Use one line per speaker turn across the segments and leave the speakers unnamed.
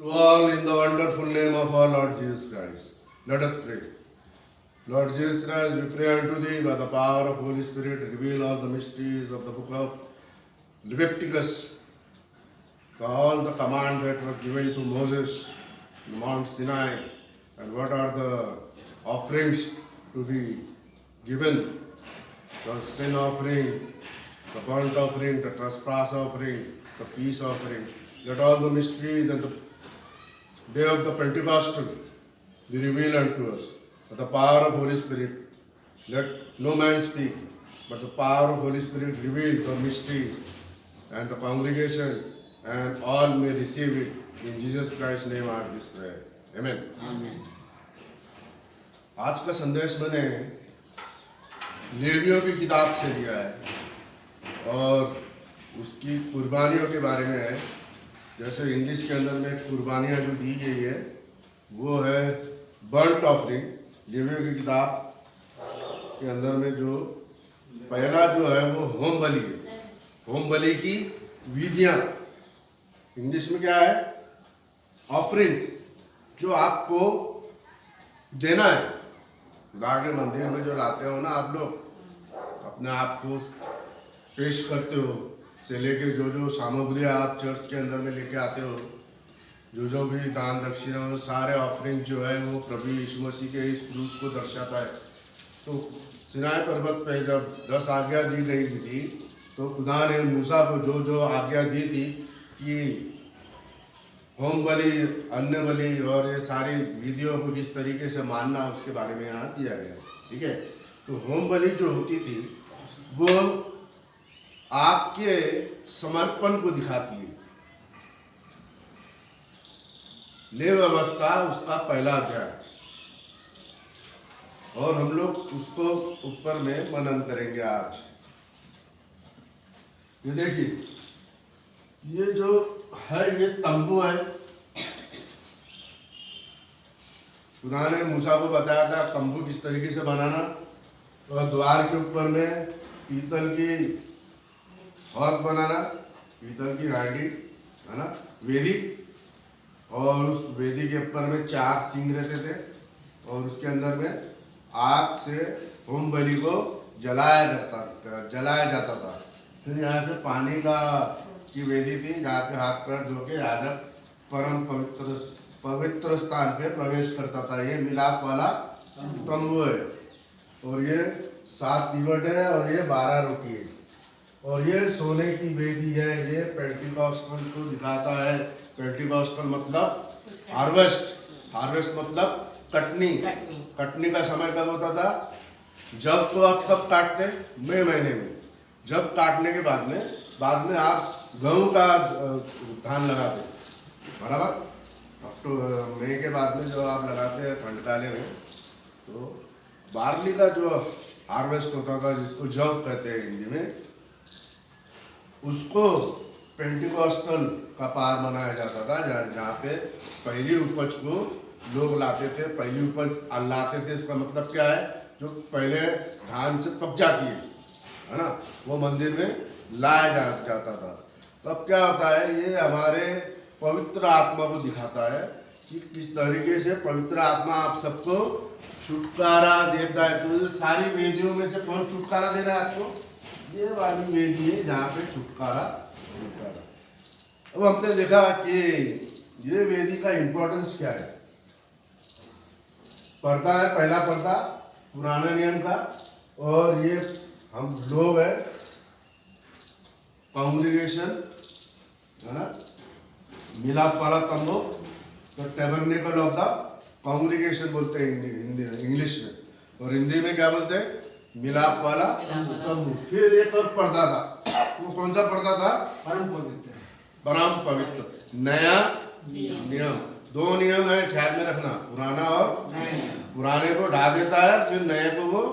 To all in the wonderful name of our Lord Jesus Christ. Let us pray. Lord Jesus Christ, we pray unto thee by the power of Holy Spirit, reveal all the mysteries of the book of Leviticus, all the commands that were given to Moses in Mount Sinai, and what are the offerings to be given, the sin offering, the burnt offering, the trespass offering, the peace offering. Let all the mysteries and the day of the Pentecostal be revealed unto us. By the power of Holy Spirit, let no man speak, but the power of Holy Spirit reveal the mysteries, and the congregation and all may receive it. In Jesus Christ's name I have this prayer. Amen.
Amen.
आज का संदेश मैंने लेवियों की किताब से लिया है और उसकी कुर्बानियों के बारे में है। जैसे इंग्लिश के अंदर में कुर्बानियाँ जो दी गई है वो है बर्न्ट ऑफरिंग। लेवियों की किताब के अंदर में जो पहला जो है वो होम बलि है। होम बलि की विधियाँ इंग्लिश में क्या है? ऑफरिंग, जो आपको देना है। लाके मंदिर में जो लाते हो ना आप लोग, अपने आप को पेश करते हो, से लेके जो जो सामग्री आप चर्च के अंदर में लेके आते हो, जो जो भी दान दक्षिणा, वो सारे ऑफरिंग जो है वो प्रभु यीशु मसीह के इस क्रूस को दर्शाता है। तो सिनाई पर्वत पे जब 10 आज्ञा दी गई थी तो खुदा ने मूसा को जो जो आज्ञा दी थी कि होम बलि, अन्न बलि और ये सारी विधियों को किस तरीके से मानना, उसके बारे में यहाँ दिया गया। ठीक है, तो होम बलि जो होती थी वो आपके समर्पण को दिखाती है। लेव अवस्था उसका पहला अध्याय, और हम लोग उसको ऊपर में मनन करेंगे आज। ये देखिए, ये जो है ये तंबू है। खुदा ने मूसा को बताया था तंबू किस तरीके से बनाना, और द्वार के ऊपर में पीतल की हौद बनाना, पीतल की हांडी है ना, वेदी, और उस वेदी के ऊपर में 4 सिंग रहते थे, और उसके अंदर में आग से होम बलि को जलाया जाता था। फिर यहाँ से पानी की वेदी थी जहाँ पे हाथ पैर धो के याजक परम पवित्र स्थान पे प्रवेश करता था। ये मिलाप वाला तंबू है, और ये 7 दीवट है, और ये 12 रोटी है, और ये सोने की वेदी है। ये पेंटिकॉस्टल को दिखाता है। पेंटिकॉस्टल मतलब हार्वेस्ट मतलब कटनी का समय कब होता था? जब तो आप कब काटते? मई महीने में। जब काटने के बाद में आप गेहूं का धान लगाते, बराबर। मई के बाद में जो आप लगाते हैं ठंड काले में, तो बार्ली का जो हार्वेस्ट होता था, जिसको जब कहते हैं हिंदी में, उसको पेंटिकॉस्टल का पार मनाया जाता था, जहाँ पे पहली उपज को लोग लाते थे। पहली उपज लाते थे, इसका मतलब क्या है? जो पहले धान से पक जाती है ना, वो मंदिर में लाया जाता था। तब क्या होता है? ये हमारे पवित्र आत्मा को दिखाता है कि किस तरीके से पवित्र आत्मा आप सबको छुटकारा देता है। तो सारी वेदियों में से कौन छुटकारा दे रहा है आपको? ये वाली वेदी है जहाँ पे छुटकारा मिलता है। अब हमने देखा कि ये वेदी का इम्पोर्टेंस क्या है। पर्दा है, पहला पर्दा पुराने नियम का, और ये हम लोग है कांग्रीगेशन है ना, मिलाप वाला तंबू, तो टैबरनेकल ऑफ द कांग्रीगेशन बोलते हैं इंग्लिश में, और हिंदी में क्या बोलते हैं? मिलाप वाला तंबू। फिर एक और पर्दा था, वो कौन सा पर्दा था? परम पवित्र नया नियम। 2 नियम है, ख्याल में रखना, पुराना और पुराने को ढा देता है, फिर नए को वो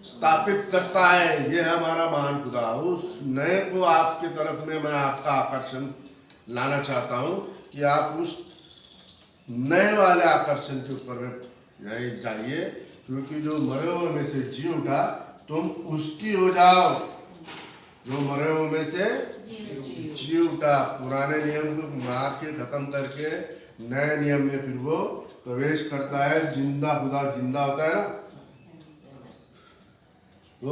स्थापित करता है। ये है हमारा महान खुदा। उस नए को आपके तरफ में मैं आपका आकर्षण लाना चाहता हूँ कि आप उस नए वाले आकर्षण के ऊपर में यही जाइए, क्योंकि जो मरे हुए में से जी उठा तुम उसकी हो जाओ। जो मरे हुए में से जी उठा, पुराने नियम को मार के खत्म करके नए नियम में फिर वो प्रवेश करता है। जिंदा खुदा जिंदा होता है ना, तो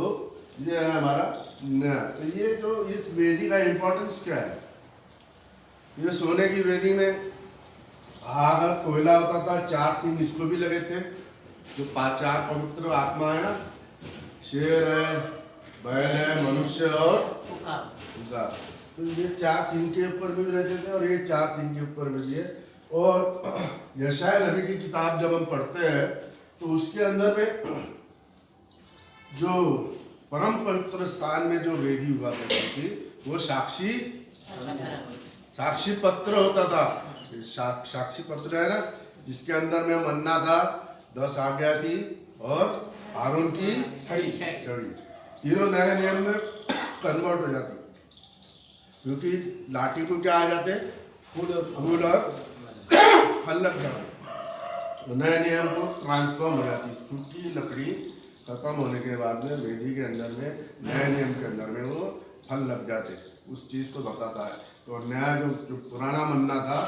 ये है हमारा नया। तो ये जो इस वेदी का इम्पोर्टेंस क्या है, ये सोने की वेदी में अगर कोयला होता था, 4 सिंह इसको भी लगे थे, जो 4 पवित्र आत्मा है ना, शेर है, बैल है, मनुष्य और उगार। तो ये 4 सिंह के ऊपर भी रहते थे और ये 4 सिंह के ऊपर में भी है। और यशायाह नबी की किताब जब हम पढ़ते हैं तो उसके अंदर में जो परम पवित्र स्थान में जो वेदी हुआ करती थी वो साक्षी पत्र होता था। साक्षी पत्र है ना, जिसके अंदर में मन्ना था, 10 आज्ञा थी और हारून की छड़ी, तीनों नए नियम में कन्वर्ट हो जाती, क्योंकि लाठी को क्या आ जाते, फूल और फल लग जाते, तो नए नियम को ट्रांसफॉर्म हो जाती। सूखी लकड़ी खत्म होने के बाद में वेदी के अंदर में नए नियम के अंदर में वो फल लग जाते, उस चीज़ को बताता है। तो नया जो पुराना मन्ना था,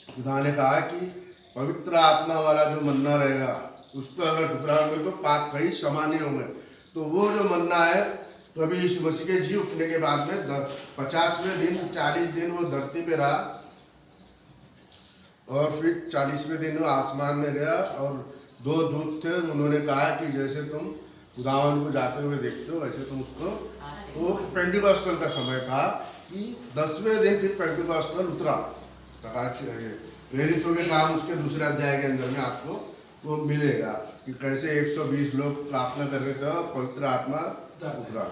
खुदा ने कहा कि पवित्र आत्मा वाला जो मन्ना रहेगा उस पर अगर ठुकराओगे तो पाप कहीं क्षमा नहीं होंगे। तो वो जो मन्ना है प्रभु यीशु मसीह के जी उठने के बाद में 50वें दिन 40 दिन वो धरती पे रहा और फिर 40वें दिन वो आसमान में गया और 2 दूत थे, उन्होंने कहा कि जैसे तुम खुदावन को जाते हुए देखते हो वैसे तुम उसको। वो पेंटिकॉस्टल का समय था कि 10वें दिन फिर पेंटिकॉस्टल उतरा। प्रकाश प्रेरितों के काम उसके दूसरे अध्याय के अंदर में आपको वो मिलेगा कि कैसे 120 लोग प्रार्थना कर रहे थे और पवित्र आत्मा उतरा।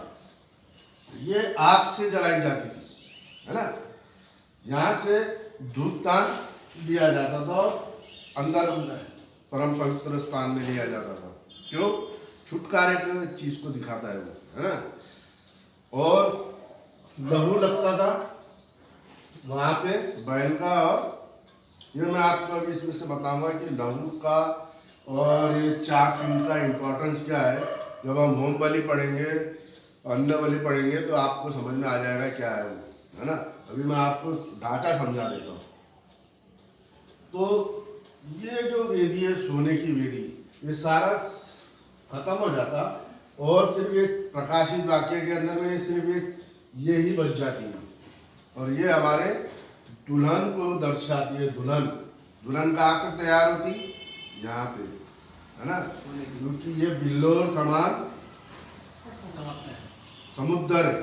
ये आग से जलाई जाती थी, है ना, यहाँ से धूपदान लिया जाता था और अंदर परम पवित्र स्थान में लिया जाता था। क्यों? छुटकारे की चीज को दिखाता है वो, है ना। और लहू लगता था वहां पे बैल का, और ये मैं आपको अभी इसमें से बताऊंगा कि लहू का और ये 4 सिंह का इम्पोर्टेंस क्या है। जब हम होम बलि पढ़ेंगे, अन्न बलि पढ़ेंगे तो आपको समझ में आ जाएगा क्या है वो, है ना। अभी मैं आपको ढांचा समझा देता हूँ। तो ये जो वेदी है सोने की वेदी, ये सारा खत्म हो जाता और सिर्फ एक प्रकाशित वाक्य के अंदर में सिर्फ एक ये ही बच जाती है। और ये हमारे दुल्हन को दर्शाती है। दुल्हन कहाँ पे तैयार होती, यहाँ पे, है ना, क्योंकि ये बिल्लोर समान समुद्र है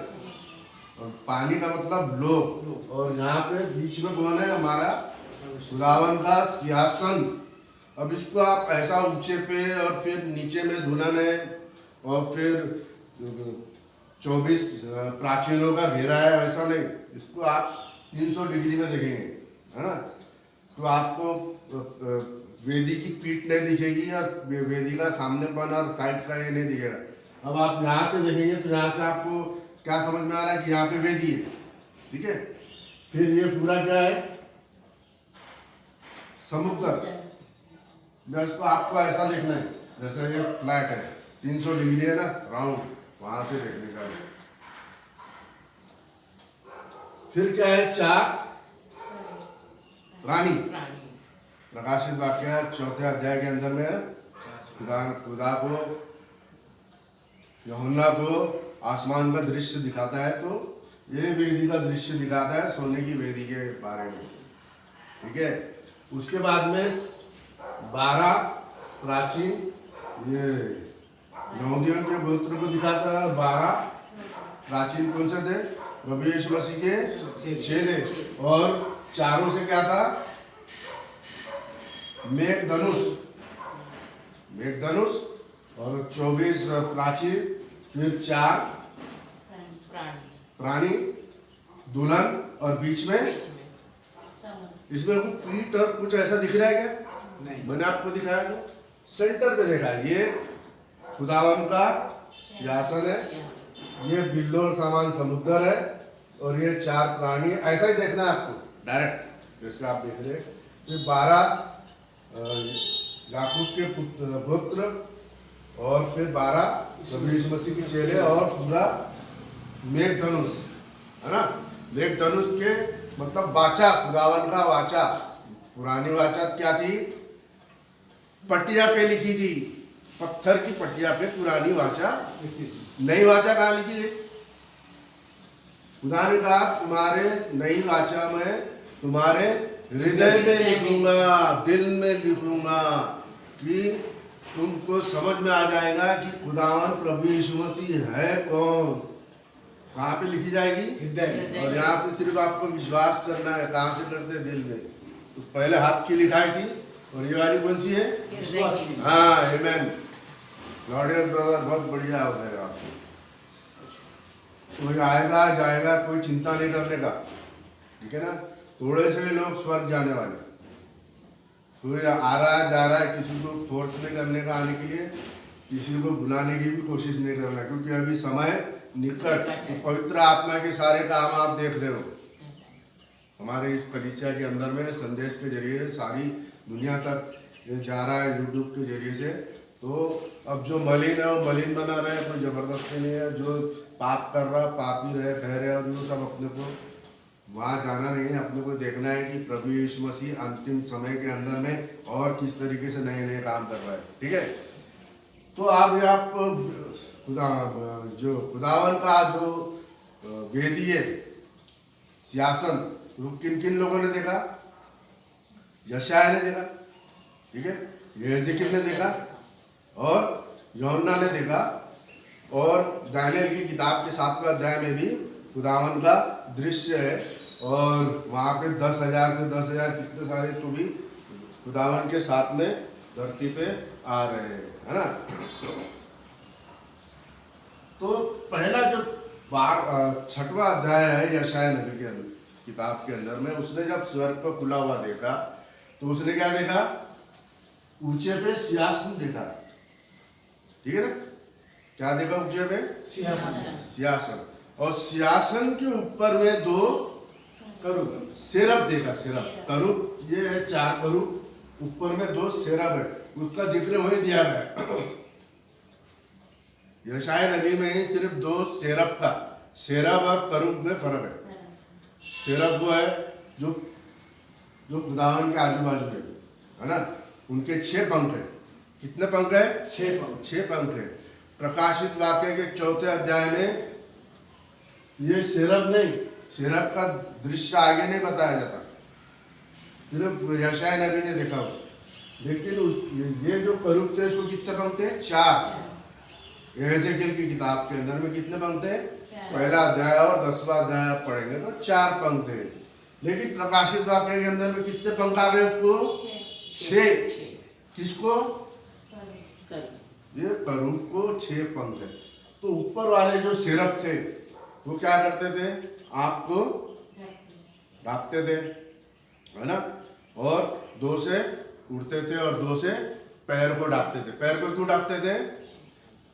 और पानी का मतलब लोक, और यहाँ पे बीच में कौन है, हमारा खुदावन का सिंहासन। अब इसको आप ऐसा ऊंचे पे और फिर नीचे में दुल्हन है और फिर 24 प्राचीनों का घेरा है, वैसा नहीं। इसको आप 300 डिग्री में देखेंगे, है ना, तो आपको वेदी की पीठ नहीं दिखेगी और वेदी का सामनेपन और साइड का ये नहीं दिखेगा। अब आप यहाँ से देखेंगे तो यहाँ से आपको क्या समझ में आ रहा है कि यहाँ पे वेदी है, ठीक है। फिर ये पूरा क्या है, समुद्र। इसको आपको ऐसा देखना है जैसे ये फ्लैट है, 300 डिग्री है ना, राउंड, वहां से देखने का। फिर क्या है, 4 प्राणी। प्रकाशित वाक्य 4थे अध्याय के अंदर में खुदा को, यूहन्ना को आसमान का दृश्य दिखाता है। तो ये वेदी का दृश्य दिखाता है सोने की वेदी के बारे में, ठीक है। उसके बाद में 12 प्राचीन, ये यहूदियों के गोत्र को दिखाता है। 12 प्राचीन कौन से थे, प्रभु यीशु मसीह के चेले, और चारों से क्या था, मेघधनुष, और 24 प्राचीन, फिर 4 प्राणी, दुल्हन, और बीच में इसमें पीठ और कुछ ऐसा दिख रहा है क्या, नहीं, मैंने आपको दिखाया तो सेंटर पे देखा है। ये खुदावन का सिंहासन है, ये बिल्लोर समान समुद्र है, और ये 4 प्राणी। ऐसा ही देखना है आपको डायरेक्ट जैसे आप देख रहे हैं। ये 12 याकूब के पुत्र, और फिर 12 प्रभु यीशु मसीह के चेले, और पूरा मेघधनुष, है ना। मेघधनुष के मतलब वाचा, खुदावन का वाचा, पुरानी वाचा क्या थी? पटिया पे लिखी थी, पत्थर की पटिया पे पुरानी वाचा। नई वाचा कहाँ लिखी है? खुदा ने कहा तुम्हारे नई वाचा में तुम्हारे हृदय में लिखूंगा, दिल में लिखूंगा, कि तुमको समझ में आ जाएगा कि खुदावन प्रभु यीशु मसीह है कौन। कहाँ पे लिखी जाएगी? हृदय। और यहाँ पे सिर्फ आपको विश्वास करना है। कहाँ से करते? दिल में। तो पहले हाथ की लिखाई थी, और ये वाली कौन सी है? हाँ, आमेन। ग्लोरियस ब्रदर, बहुत बढ़िया हो जाएगा आपको। कोई आएगा जाएगा, कोई चिंता नहीं करने का, ठीक है ना। थोड़े से लोग स्वर्ग जाने वाले, कोई आ रहा है जा रहा है, किसी को फोर्स नहीं करने का आने के लिए, किसी को बुलाने की भी कोशिश नहीं करना, क्योंकि अभी समय निकट। तो पवित्र आत्मा के सारे काम आप देख रहे हो हमारे इस कलीसिया के अंदर में, संदेश के जरिए सारी दुनिया तक ये जा रहा है, यूट्यूब के जरिए से। तो अब जो मलिन है वो मलिन बना रहे हैं, कोई जबरदस्ती नहीं है। जो पाप कर रहा पापी रहे ठहरे, और वो सब अपने को वहाँ जाना नहीं है। अपने को देखना है कि प्रभु यीशु मसीह अंतिम समय के अंदर में और किस तरीके से नए नए काम कर रहा है, ठीक है। तो अब आप जो खुदावन का जो वेदी है, सिंहासन, तो किन किन लोगों ने देखा? यशायाह ने देखा, ठीक है, यहेजकेल ने देखा, और यूहन्ना ने देखा, और दानियेल की किताब के 7वें अध्याय में भी खुदावन का दृश्य है। और वहाँ पे 10,000 से 10,000 कितने सारे तो भी खुदावन के साथ में धरती पे आ रहे हैं, है ना। तो पहला जो 6वां अध्याय है यशायाह नबी के किताब के अंदर में, उसने जब स्वर्ग को खुला हुआ देखा तो उसने क्या देखा? ऊंचे पे सिंहासन देखा, ठीक है ना। क्या देखा ऊंचे पे? सिंहासन। और सिंहासन के ऊपर में 2 करूब सेरब देखा। सेरब करूब ये है 4 करूब, ऊपर में 2 सेरब है, उसका जिक्र वही दिया गया। यशायाह नबी में ही सिर्फ 2 सेरब का, सेरब और करूब में फर्क है। सेरब वो है जो खुदावन के आजू बाजू है ना, उनके 6 पंख है। कितने पंख है? 6 पंख है। प्रकाशित वाक्य के 4थे अध्याय में ये सेरब नहीं, सेरब का दृश्य आगे नहीं बताया जाता, सिर्फ यशायाह नबी ने देखा उसको। लेकिन ये जो करूब थे उसको कितने पंख थे? 4। यहेजकेल की किताब के अंदर में कितने पंख थे? पहला अध्याय और 10वां अध्याय आप पढ़ेंगे तो 4 पंख थे। लेकिन प्रकाशित वाक्य के अंदर में कितने पंख आ गए उसको? 6। किसको? ये करूब को 6 पंख है। तो ऊपर वाले जो सेरब थे वो क्या करते थे? आँख को ढांपते थे, है ना, और 2 से उड़ते थे और 2 से पैर को ढांपते थे। पैर को क्यों ढांपते थे?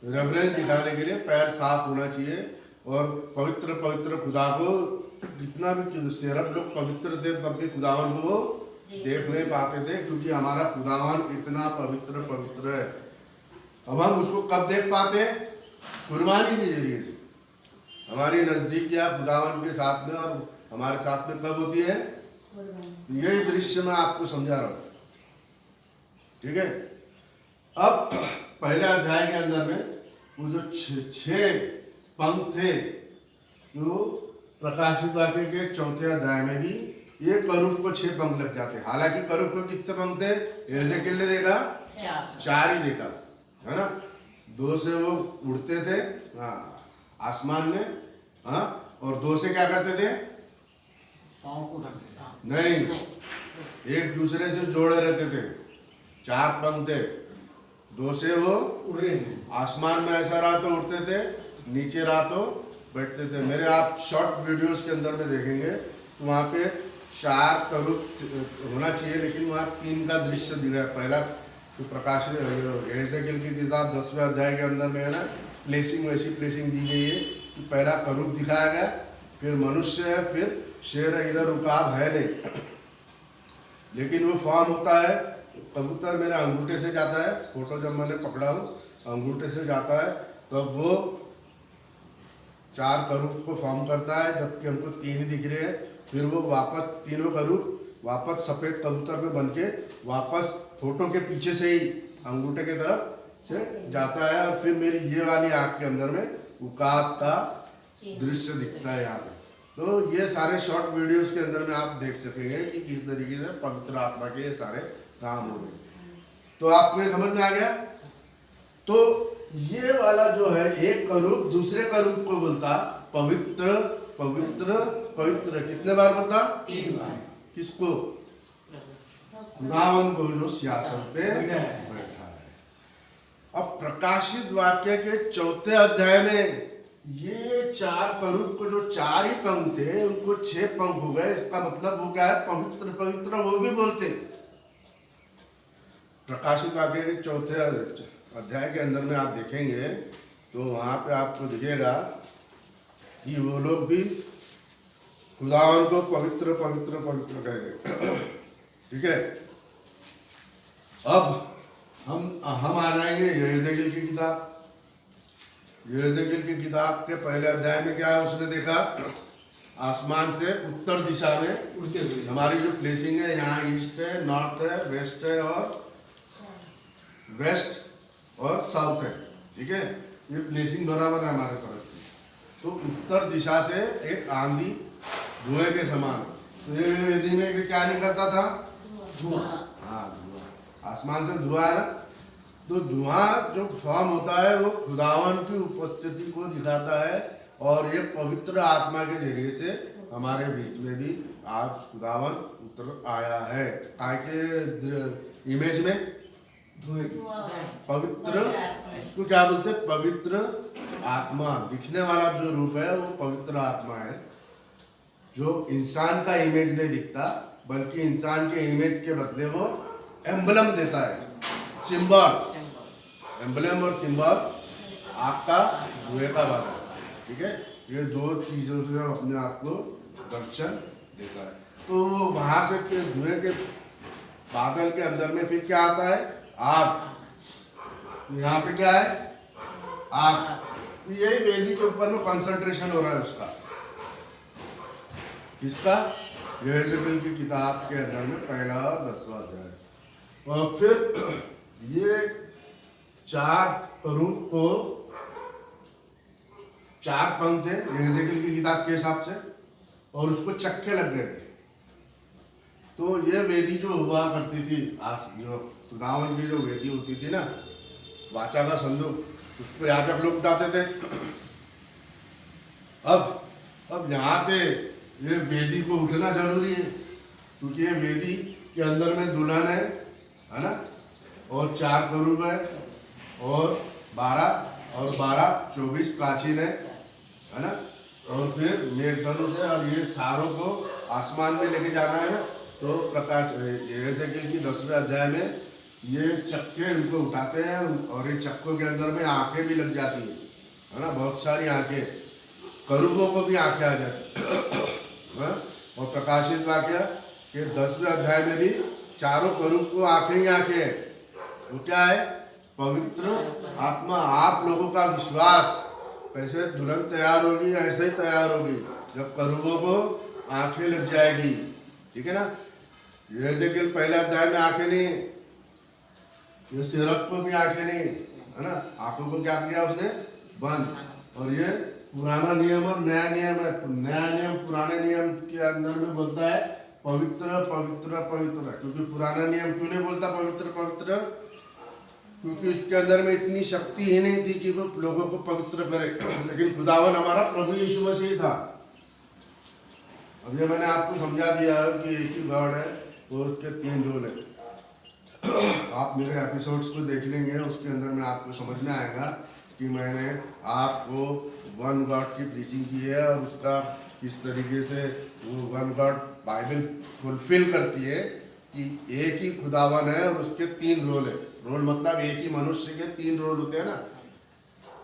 रेवरेंस दिखाने के लिए, पैर साफ होना चाहिए। और पवित्र पवित्र खुदा को, कितना भी सेरब लोग पवित्र थे तब भी खुदावन को वो देख नहीं पाते थे, क्योंकि हमारा खुदावन इतना पवित्र पवित्र है। अब हम उसको कब देख पाते? कुर्बानी के जरिए से। हमारी नजदीकियां खुदावन के साथ में और हमारे साथ में कब होती है? यही दृश्य मैं आपको समझा रहा हूँ, ठीक है। अब पहले अध्याय के अंदर में वो जो 6 पंख थे, जो प्रकाशित वाक्य के 4थे अध्याय में भी ये करूब को 6 पंख लग जाते। हालांकि करूब को कितने पंख थे? यहेजकेल ने देखा 4 ही देखा, है ना। 2 से वो उड़ते थे आसमान में, हाँ, और 2 से क्या करते थे? पाँव को ढकते नहीं, एक दूसरे से जोड़े रहते थे। 4 पंख थे, 2 से वो आसमान में ऐसा रहा तो उड़ते थे, नीचे रहा तो बैठते थे। मेरे आप शॉर्ट वीडियोस के अंदर में देखेंगे तो वहाँ पे 4 करूब होना चाहिए, लेकिन वहाँ 3 का दृश्य दिखा है। पहला तो प्रकाश यहेजकेल की किताब 10वें अध्याय के अंदर में है ना, प्लेसिंग वैसी प्लेसिंग दी गई है कि पहला करूब दिखाया गया, फिर मनुष्य है, फिर शेर है। इधर रुकाब है नहीं, लेकिन वो फॉर्म होता है। कबूतर मेरे अंगूठे से जाता है, फोटो जब मैंने पकड़ा हूँ अंगूठे से जाता है, तब वो 4 करूब को फॉर्म करता है, जबकि हमको 3 ही दिख रहे हैं। फिर वो वापस तीनों करूब वापस सफ़ेद कबूतर में बन के वापस फोटो के पीछे से ही अंगूठे की तरफ से जाता है और फिर मेरी ये वाली आँख के अंदर में उकाब का दृश्य दिखता है यहाँ पे। तो ये सारे शॉर्ट वीडियोस के अंदर में आप देख सकेंगे कि किस तरीके से पवित्र आत्मा के ये सारे काम हो रहे। तो आपको ये समझ में आ गया। तो ये वाला जो है एक का रूप दूसरे का रूप को बोलता पवित्र पवित्र पवित्र। कितने बार बोलता?
3 बार।
किसको? खुदावन को जो सियासत पे बैठा है। अब प्रकाशित वाक्य के 4थे अध्याय में ये 4 करूब को जो 4 ही पंख थे उनको 6 पंख हो गए। इसका मतलब वो क्या है? पवित्र पवित्र वो भी बोलते। प्रकाशित वाक्य के 4थे अध्याय के अंदर में आप देखेंगे तो वहां पे आपको दिखेगा कि वो लोग भी खुदावन को पवित्र पवित्र पवित्र कह रहे। ठीक है। अब हम आ जाएंगे यहेजकेल की किताब। यहेजकेल की किताब के पहले अध्याय में क्या है? उसने देखा आसमान से उत्तर दिशा में
उड़ते हुए
हमारी जो प्लेसिंग है, यहाँ ईस्ट है, नॉर्थ है, वेस्ट है और साउथ है। ठीक है। ये प्लेसिंग बराबर है हमारे तरफ की। तो उत्तर दिशा से एक आंधी धुएं के समान। तो ये वेदी में क्या निकलता था?
धुआं।
हाँ, धुआं। आसमान से धुआं है ना। तो धुआं जो फॉर्म होता है वो खुदावन की उपस्थिति को दिखाता है और ये पवित्र आत्मा के जरिए से हमारे बीच में भी आज खुदावन उतर आया है। ताकि इमेज में पवित्र, उसको क्या बोलते हैं? पवित्र आत्मा। दिखने वाला जो रूप है वो पवित्र आत्मा है, जो इंसान का इमेज नहीं दिखता बल्कि इंसान के इमेज के बदले वो एम्बलम देता है, सिंबल। एम्बलम और सिंबल आपका धुएं का बादल। ठीक है। ये 2 चीजों से अपने आप को दर्शन देता है। तो वो वहां से के धुएं के बादल के अंदर में फिर क्या आता है? आग। यहाँ पे क्या है? आग। यही वेदी के ऊपर में कंसंट्रेशन हो रहा है उसका। किसका? यहेजकेल की किताब के अंदर में पहला 10वां अध्याय। और फिर ये 4 करूब को 4 पंख थे यहेजकेल की किताब के हिसाब से और उसको चक्के लग गए थे। तो ये वेदी जो हुआ करती थी, जो खुदावन की जो वेदी होती थी ना, वाचा का संदूक, उसको याजक लोग उठाते थे। अब यहाँ पे ये वेदी को उठना जरूरी है क्योंकि ये वेदी के अंदर में दुल्हन है ना, और 4 करूब है और 12 24 प्राचीन है ना, और फिर मेघधनुष है और ये सारों को आसमान में लेके जाना है ना। तो प्रकाश यहेजकेल की 10वें अध्याय में ये चक्के उनको उठाते हैं और ये चक्कों के अंदर में आंखें भी लग जाती है ना, बहुत सारी आंखें। करूबों को भी आंखें आ जाती है। और प्रकाशित वाक्य के 10वें अध्याय में भी चारों करूब को आंखें ही आंखें। वो क्या है? पवित्र आत्मा। आप लोगों का विश्वास कैसे दुल्हन तैयार होगी, ऐसे ही तैयार होगी जब करूबों को आंखें लग जाएगी। ठीक है ना। यहेजकेल पहले अध्याय में आंखें नहीं, ये सिरक को भी आंखें नहीं है ना। आंखों को क्या किया उसने? बंद। और ये पुराना नियम और नया नियम है। नया नियम पुराने नियम के अंदर में बोलता है पवित्र पवित्र पवित्र। क्योंकि पुराना नियम क्यों नहीं बोलता पवित्र पवित्र? क्योंकि उसके अंदर में इतनी शक्ति ही नहीं थी कि वो लोगों को पवित्र करे। लेकिन खुदावन हमारा प्रभु यीशु मसीह था। अब ये मैंने आपको समझा दिया है कि एक ही गॉड है, वो उसके 3 रोल है। आप मेरे एपिसोड्स को देख लेंगे, उसके अंदर में आपको समझ में आएगा कि मैंने आपको वन गॉड की प्रीचिंग की है और उसका किस तरीके से वो वन गॉड बाइबल फुलफिल करती है कि एक ही खुदावन है और उसके 3 रोल है। रोल मतलब एक ही मनुष्य के 3 रोल होते हैं ना,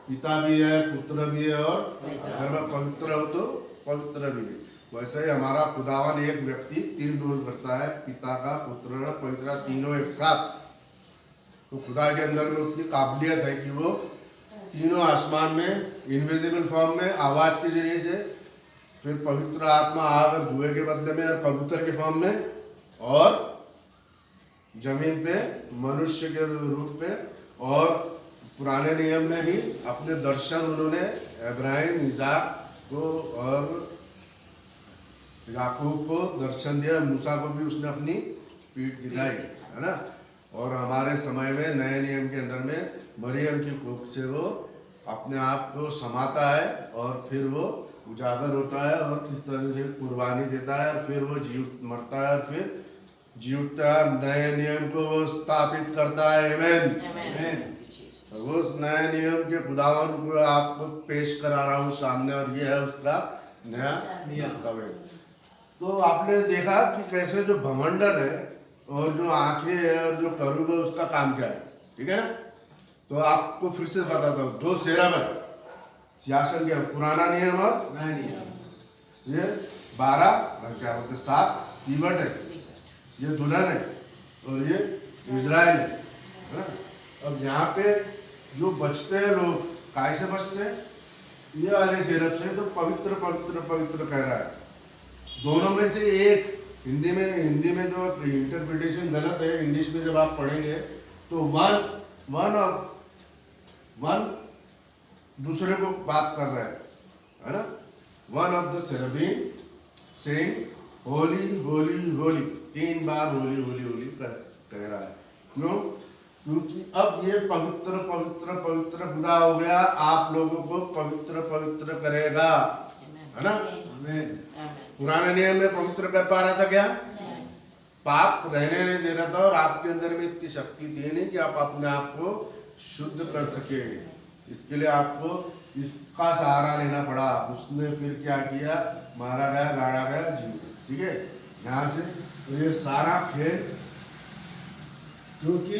पिता भी है, पुत्र भी है और अगर मैं पवित्र हूँ तो पवित्र भी है। वैसे ही हमारा खुदावन एक व्यक्ति 3 रोल करता है, पिता का, पुत्र का, पवित्र, तीनों एक साथ। तो खुदा के अंदर में उतनी काबिलियत है कि वो तीनों आसमान में इनविजिबल फॉर्म में आवाज के जरिए से, फिर पवित्र आत्मा आकर धुएं के बदले में और कबूतर के फॉर्म में और जमीन पे मनुष्य के रूप में, और पुराने नियम में भी अपने दर्शन उन्होंने इब्राहिम, इसाक को और याकूब को दर्शन दिया। मूसा को भी उसने अपनी पीठ दिखाई, है ना। और हमारे समय में नए नियम के अंदर में मरियम की कोख से वो अपने आप को समाता है और फिर वो उजागर होता है और किस तरह से कुर्बानी देता है, और फिर वो मरता है और फिर जी उठता है, नए नियम को वो स्थापित करता है। आमीन। उस नए नियम के खुदावन को आपको पेश करा रहा हूँ सामने, और ये है उसका नया नियम। तो आपने देखा कि कैसे जो भमंडर है और जो आंखें है और जो करूब है उसका काम क्या है, ठीक है ना। तो आपको फिर से बताता हूँ, 2 सेरब है सिंहासन के, पुराना नियम और नया नियम। ये 12 क्या बोलते 7 तीवट है, ये दुल्हन है और ये इजराइल है ना। अब यहाँ पे जो बचते हैं लोग काय से बचते हैं, ये वाले सेरब से, जो पवित्र पवित्र पवित्र कह रहा है। दोनों में से एक, हिंदी में जो इंटरप्रिटेशन गलत है, इंग्लिश में जब आप पढ़ेंगे तो वन दूसरे को बात कर रहा है ना। One of the seraphim saying Holi Holi Holi, 3 बार होली होली होली कह रहा है। क्यों? क्योंकि अब ये पवित्र पवित्र पवित्र खुदा हो गया, आप लोगों को पवित्र पवित्र करेगा, है ना। पुराने नियम में पवित्र कर पा रहा था क्या? पाप रहने नहीं दे रहा था, और आपके अंदर में इतनी शक्ति थी नहीं कि आप अपने आप को शुद्ध कर सके। इसके लिए आपको इसका सहारा लेना पड़ा। उसने फिर क्या किया, मारा गया, गाड़ा गया, जीव, ठीक है। यहाँ से तो ये सारा खेल, क्योंकि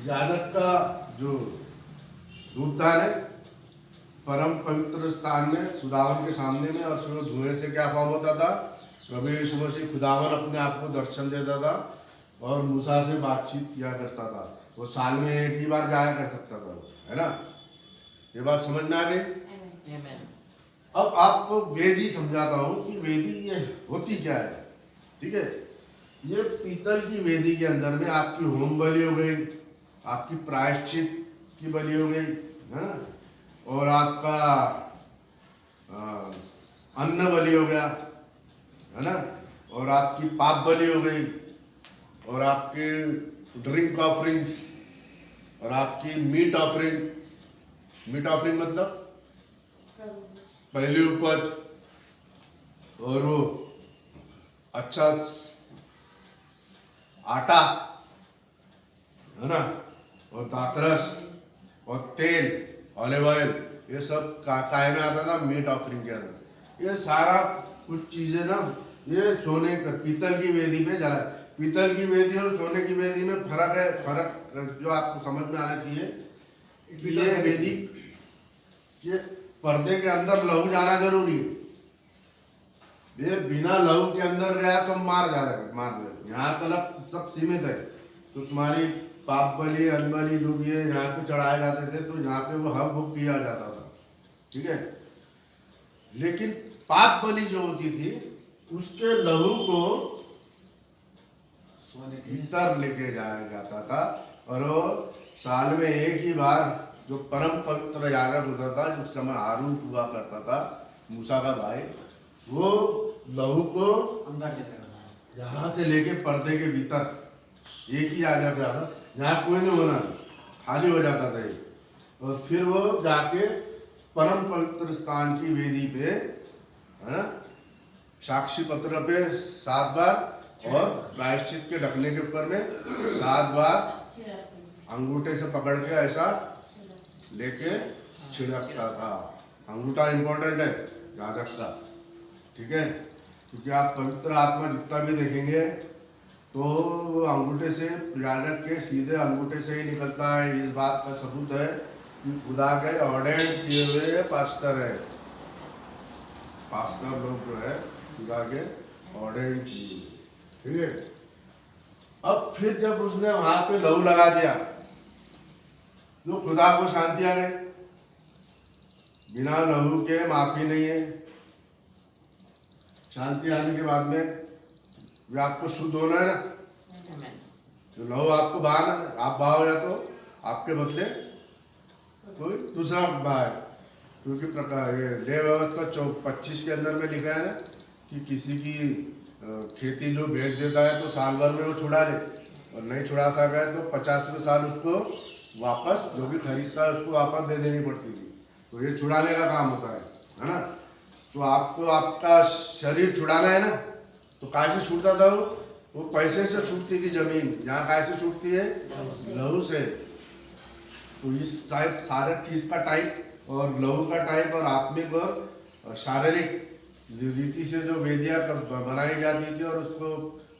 याजक का जो रूपदान है परम पवित्र स्थान में खुदावन के सामने में, और फिर वो धुएं से क्या फॉर्म होता था, प्रभु यीशु मसीह खुदावन अपने आप को दर्शन देता था और मूसा से बातचीत किया करता था। वो साल में एक ही बार जाया कर सकता था, है ना। ये बात समझ में आ गई। अब आपको वेदी समझाता हूँ कि वेदी ये होती क्या है, ठीक है। ये पीतल की वेदी के अंदर में आपकी होम बलि हो गई, आपकी प्रायश्चित की बलि हो गई, है ना, और आपका अन्न बलि हो गया, है ना, और आपकी पाप बलि हो गई, और आपकी ड्रिंक ऑफरिंग्स, और आपकी मीट ऑफरिंग। मीट ऑफरिंग मतलब पहली उपज, और वो अच्छा आटा, है ना, और दाखरस और तेल, ऑलिव ऑयल, ये सब काय में आता था, मीट ऑफरिंग के अंदर। ये सारा कुछ चीजें ना, ये सोने का पीतल की वेदी पे जला। पीतल की वेदी और सोने की वेदी में फर्क है। फर्क जो आपको समझ में आना चाहिए कि ये वेदी के पर्दे के अंदर लहू जाना जरूरी है। ये बिना लहू के अंदर गया तो मार दे। यहाँ तक सब सीमित है। तो तुम्हारी पाप बलि, अन्न बलि जो भी है यहाँ पे चढ़ाए जाते थे, तो यहाँ पे वो हक हुक किया जाता था, ठीक है। लेकिन पाप बलि जो होती थी उसके लहू को भीतर लेके जाया जाता था, और वो साल में एक ही बार जो परम पवित्र याजक होता था, जिस समय हारून हुआ करता था, मूसा का भाई, वो लहू को अंदर लेकर यहाँ से लेके पर्दे के भीतर एक ही याजक जाता, यहाँ कोई नहीं होना, खाली हो जाता था ये, और फिर वो जाके परम पवित्र स्थान की वेदी पे, है ना, साक्षी पत्र पे 7 बार और प्रायश्चित के ढकने के ऊपर में 7 बार अंगूठे से पकड़ के ऐसा लेके छिड़कता था। अंगूठा इंपॉर्टेंट है याजक का, ठीक है, क्योंकि आप पवित्र आत्मा जितना भी देखेंगे तो अंगूठे से, याजक के सीधे अंगूठे से ही निकलता है। इस बात का सबूत है कि खुदा के ऑर्डेंड किए हुए पास्टर है, पास्टर लोग जो है खुदा के ऑर्डेंड किए, ठीक है। अब फिर जब उसने वहां पे लहू लगा दिया तो खुदा को शांति आ गई। बिना लहू के माफी नहीं है। शांति आने के बाद में ये आपको शुद्ध होना है ना। जो लहू आपको बहाना है, आप बहाओ या तो आपके बदले कोई दूसरा बहाए। क्योंकि प्रकार ये देह व्यवस्था 25 के अंदर में लिखा है ना कि किसी की खेती जो बेच देता है तो साल भर में वो छुड़ा ले, और नहीं छुड़ा सका है तो 50वें साल उसको वापस जो भी खरीदता है उसको वापस दे देनी पड़ती थी। तो ये छुड़ाने का काम होता है ना। तो आपको आपका शरीर छुड़ाना है ना, तो कैसे छूटता था वो पैसे से छूटती थी जमीन। यहाँ कैसे छूटती है? लहू से। तो इस टाइप सारे चीज का टाइप और लहू का टाइप और आत्मिक और शारीरिक रीति से जो वेदियाँ बनाई जाती थी और उसको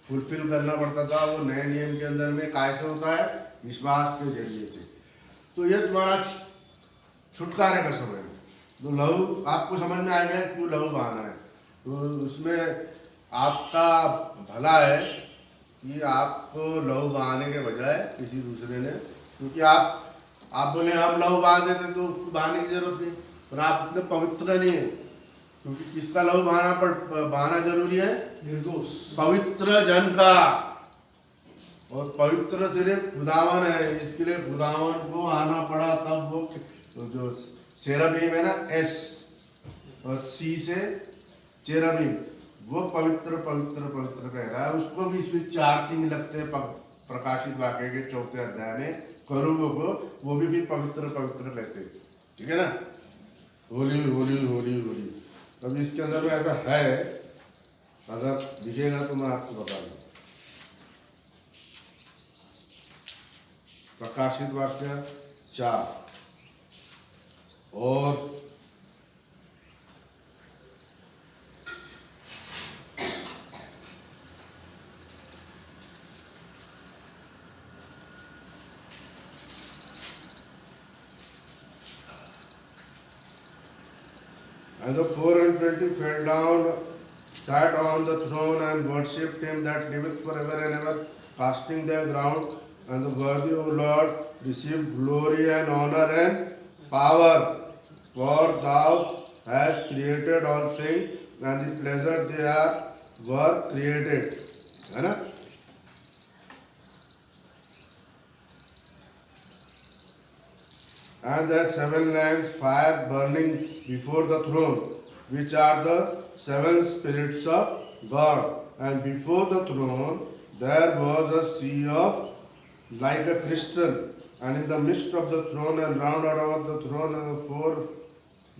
फुलफिल करना पड़ता था, वो नए नियम के अंदर में कैसे होता है? विश्वास के जरिए से। तो ये तुम्हारा छुटकारे का समय है। तो लहू आपको समझ में आ गया क्यों लहू बहाना है। तो उसमें आपका भला है कि आपको लहू बहाने के बजाय किसी दूसरे ने, क्योंकि आप बोले हम लहू बहा देते तो बहाने की जरूरत नहीं, पर आप इतने पवित्र नहीं है। क्योंकि किसका लहू बहाना जरूरी है?
निर्दोष
पवित्र जन का। और पवित्र सिर्फ खुदावन है, इसके लिए खुदावन को आना पड़ा। तब वो तो जो सेराबीम है ना, एस और सी से चेराबीम, वो पवित्र पवित्र पवित्र कह रहा है। उसको भी इसमें 4 सिंह लगते हैं प्रकाशित वाक्य के 4 अध्याय में। करूबों को वो भी फिर पवित्र पवित्र कहते हैं, ठीक है ना। होली होली होली होली। तब इसके अंदर में ऐसा है, अगर दिखेगा तो मैं आपको बता दूँ। प्रकाशित वाक्य 4 और And the 420 fell down, sat on the throne, and worshipped him that liveth forever and ever, casting their ground. And the worthy, O Lord, receive glory and honor and power. For thou hast created all things, and the pleasure they were created. है ना? And the 7 lamps fire burning before the throne, which are the 7 spirits of God. And before the throne there was a sea of like a crystal, and in the midst of the throne and round about the throne are 4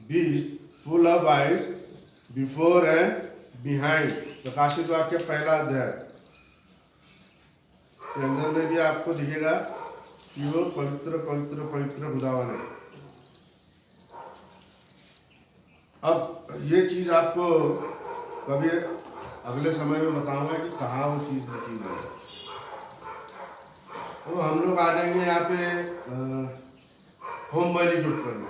beasts full of eyes before and behind. प्रकाशित वाक्य पहला अध्याय के अंदर में भी आपको दिखेगा कि वो पवित्र पवित्र पवित्र खुदावन है। अब ये चीज आपको कभी अगले समय में बताऊंगा कि कहाँ वो चीज लिखी हुई है। तो हम लोग आ जाएंगे यहाँ पे होम बलि के ऊपर में,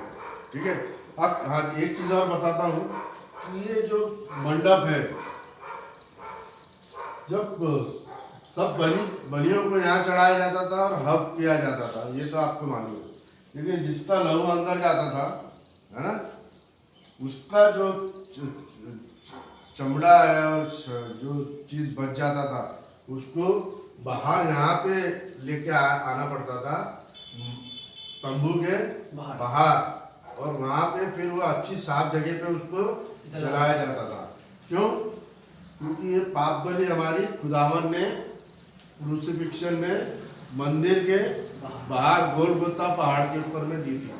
ठीक है। अब हाँ, एक चीज और बताता हूँ कि ये जो मंडप है, जब सब बलियों को यहाँ चढ़ाया जाता था और हव किया जाता था, ये तो आपको मालूम है। लेकिन जिसका लहू अंदर जाता था, है ना, उसका जो चमड़ा है और जो चीज बच जाता था उसको बाहर यहाँ पे लेके आना पड़ता था, तंबू के बाहर, और वहाँ पे फिर वो अच्छी साफ जगह पे उसको जलाया जाता था। क्यों? क्योंकि ये पाप बलि हमारी खुदावन ने क्रूसिफिक्शन में मंदिर के बाहर गोलगोता पहाड़ के ऊपर में दी थी।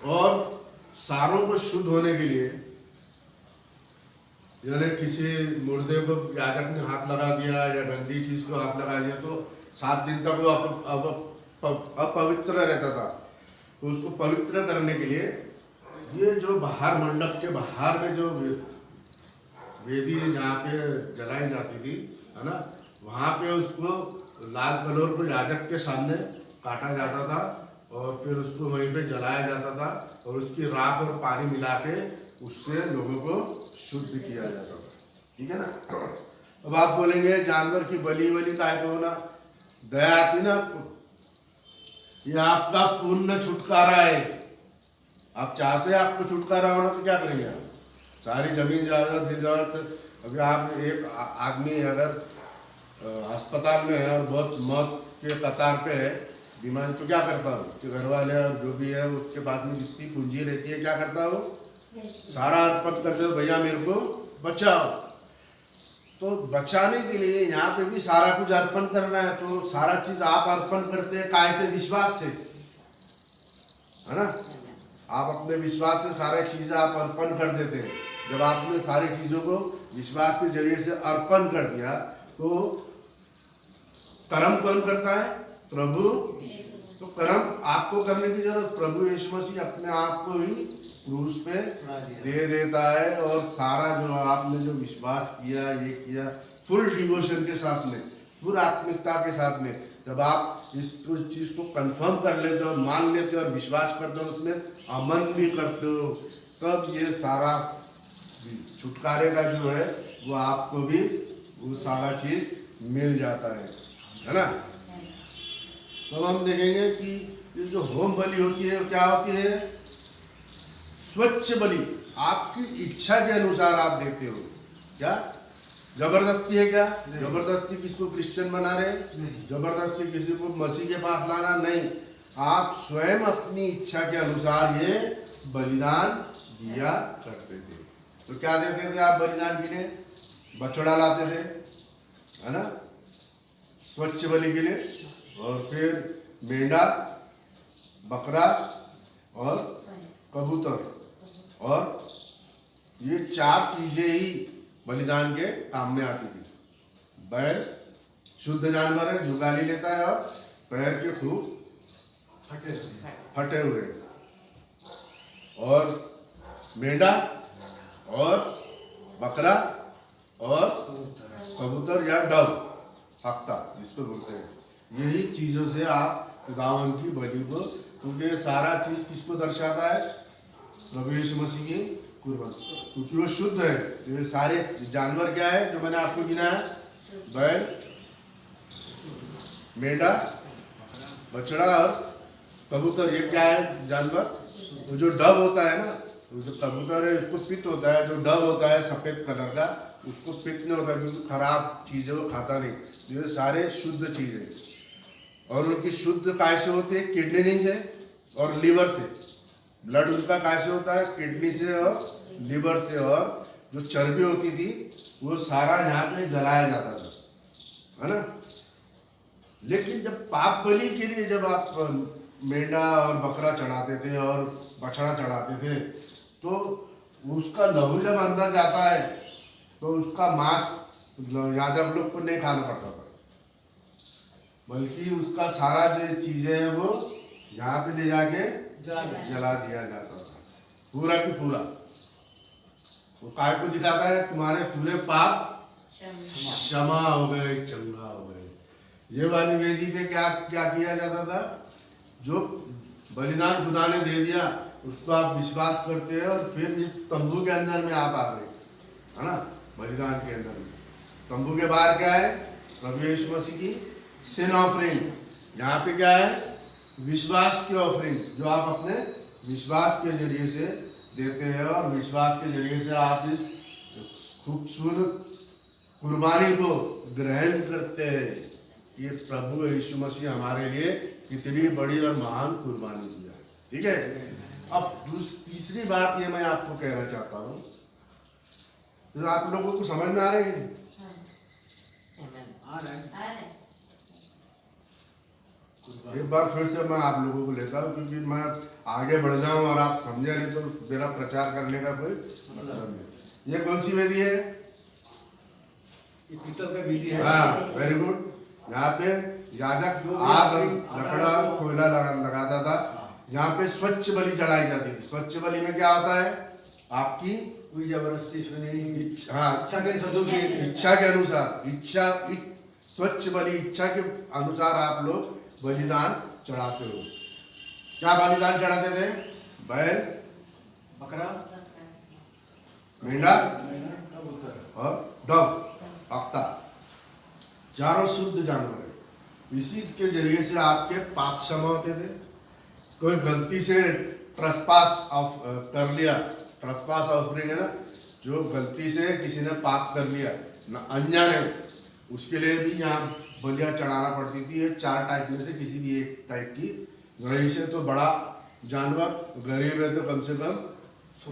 और सारों को शुद्ध होने के लिए, यानी किसी मुर्दे को याजक ने हाथ लगा दिया या गंदी चीज को हाथ लगा दिया तो 7 दिन तक वो अपवित्र रहता था। तो उसको पवित्र करने के लिए ये जो बाहर मंडप के बाहर में जो वेदी जहाँ पे जलाई जाती थी, है ना, वहाँ पे उसको लाल कलोर को याजक के सामने काटा जाता था और फिर उसको वहीं पे जलाया जाता था और उसकी राख और पानी मिला के उससे लोगों को शुद्ध किया जाता था, ठीक है ना। अब आप बोलेंगे जानवर की बलि वली काय को होना, दया आती ना आपको, ये आपका पूर्ण छुटकारा है। आप चाहते हैं आपको छुटकारा होना तो क्या करेंगे आप? सारी जमीन जायदाद दिल जायदाद, अभी आप एक आदमी अगर अस्पताल में है और बहुत मौत के कतार पे है बीमारी, तो क्या करता हूँ कि घर वाले और जो भी है उसके पास में जितनी पूंजी रहती है क्या करता हूँ, सारा अर्पण करते हो, भैया मेरे को बचाओ। तो बचाने के लिए यहाँ पे भी सारा कुछ अर्पण करना है, तो सारा चीज आप अर्पण करते हैं काय से, विश्वास से, है ना। आप अपने विश्वास से सारी चीजें आप अर्पण कर देते हैं। जब आपने सारी चीजों को विश्वास के जरिए से अर्पण कर दिया तो कर्म कौन करता है, प्रभु। तो कर्म आपको करने की जरूरत, प्रभु यीशु मसीह अपने आप को ही क्रूस पे दे देता है। और सारा जो आपने जो विश्वास किया, ये किया फुल डिवोशन के साथ में, पूरी आत्मिकता के साथ में, जब आप इस चीज को कंफर्म कर लेते हो, मान लेते हो और विश्वास करते हो, उसमें अमन भी करते हो, तब ये सारा छुटकारे का जो है वो आपको भी वो सारा चीज मिल जाता है ना। तो हम देखेंगे कि ये जो होम बलि होती है क्या होती है, स्वच्छ बलि, आपकी इच्छा के अनुसार आप देते हो। क्या जबरदस्ती है क्या? जबरदस्ती किसको क्रिश्चियन बना रहे, जबरदस्ती किसी को मसीह के पास लाना नहीं, आप स्वयं अपनी इच्छा के अनुसार ये बलिदान दिया करते थे। तो क्या देते थे आप बलिदान के लिए? बछड़ा लाते थे, है ना, स्वच्छ बलि के लिए, और फिर मेंढा, बकरा और कबूतर, और ये 4 चीजें ही बलिदान के काम में आती थी। बैल शुद्ध जानवर है जो गाली लेता है और पैर के खूब फटे हुए, और मेंढा और बकरा और कबूतर या डव, हफ्ता जिसको बोलते हैं, यही चीजों से आप खुदावन की बलि को, क्योंकि सारा चीज किसको दर्शाता है, प्रभु यीशु मसीह की कुर्बानी, क्योंकि वो शुद्ध है। तो ये सारे जानवर क्या है जो मैंने आपको गिनाया, बैल, मेंढा, बछड़ा और कबूतर, ये क्या है जानवर। तो जो डव होता है ना, तो जो कबूतर है उसको पित्त होता है, जो डव होता है सफेद कलर का उसको पित्त नहीं होता, क्योंकि खराब चीजें वो खाता नहीं। ये सारे शुद्ध चीजें, और उनकी शुद्ध काय से होती है, किडनी से और लीवर से। ब्लड उनका काय से होता है, किडनी से और लीवर से, और जो चर्बी होती थी वो सारा यहाँ पे जलाया जाता था, है ना। लेकिन जब पाप बलि के लिए जब आप मेंढा और बकरा चढ़ाते थे और बछड़ा चढ़ाते थे, तो उसका लहू जब अंदर जाता है तो उसका मांस यादव लोग को नहीं खाना पड़ता था, बल्कि उसका सारा जो चीजें हैं वो यहाँ पे ले जाके जला दिया जाता था, पूरा की पूरा। वो काय को दिखाता है, तुम्हारे पूरे पाप क्षमा हो गए, चंगा हो गए। ये वाली वेदी पे क्या क्या किया जाता था, जो बलिदान खुदा ने दे दिया उसको आप विश्वास करते हैं, और फिर इस तंबू के अंदर में आप आ गए, है ना, बलिदान के अंदर में। तंबू के बाहर क्या है, प्रभु यीशु मसीह की सिन ऑफरिंग। यहाँ पे क्या है, विश्वास की ऑफरिंग, जो आप अपने विश्वास के जरिए से देते हैं, और विश्वास के जरिए से आप इस खूबसूरत कुर्बानी को ग्रहण करते हैं। ये प्रभु यीशु मसीह हमारे लिए कितनी बड़ी और महान कुर्बानी दिया, ठीक है। अब तीसरी बात ये मैं आपको कहना चाहता हूँ, तो आप लोगों को समझ में आ रही है? एक बार फिर से मैं आप लोगों को लेता हूँ, क्योंकि मैं आगे बढ़ जाऊं और आप समझे नहीं तो मेरा प्रचार करने का कोई मतलब नहीं। ये कौन सी वेदी है?
पीतल का वेदी है।
हाँ, वेरी गुड। यहाँ पे याजक आग लकड़ा कोयला लगाता था, यहाँ पे स्वच्छ बलि चढ़ाई जाती थी। स्वच्छ बलि में क्या होता है, आपकी
कोई जबरदस्ती सुनी,
हाँ, इच्छा के अनुसार, स्वच्छ बलि इच्छा के अनुसार आप लोग बलिदान चढ़ाते हो। क्या बलिदान चढ़ाते थे? बैल,
बकरा,
मेंढा और डव, हफ्ता, चारों शुद्ध जानवर है। इसी के जरिए से आपके पाप क्षमा होते थे। कोई गलती से ट्रेसपास कर लिया, ट्रेसपास ऑफरिंग है ना, जो गलती से किसी ने पाप कर लिया ना अनजाने में, उसके लिए भी यहाँ बलियाँ चढ़ाना पड़ती थी। ये 4 टाइप में से किसी भी एक टाइप की। गणेश है तो बड़ा जानवर, गरीब है तो कम से कम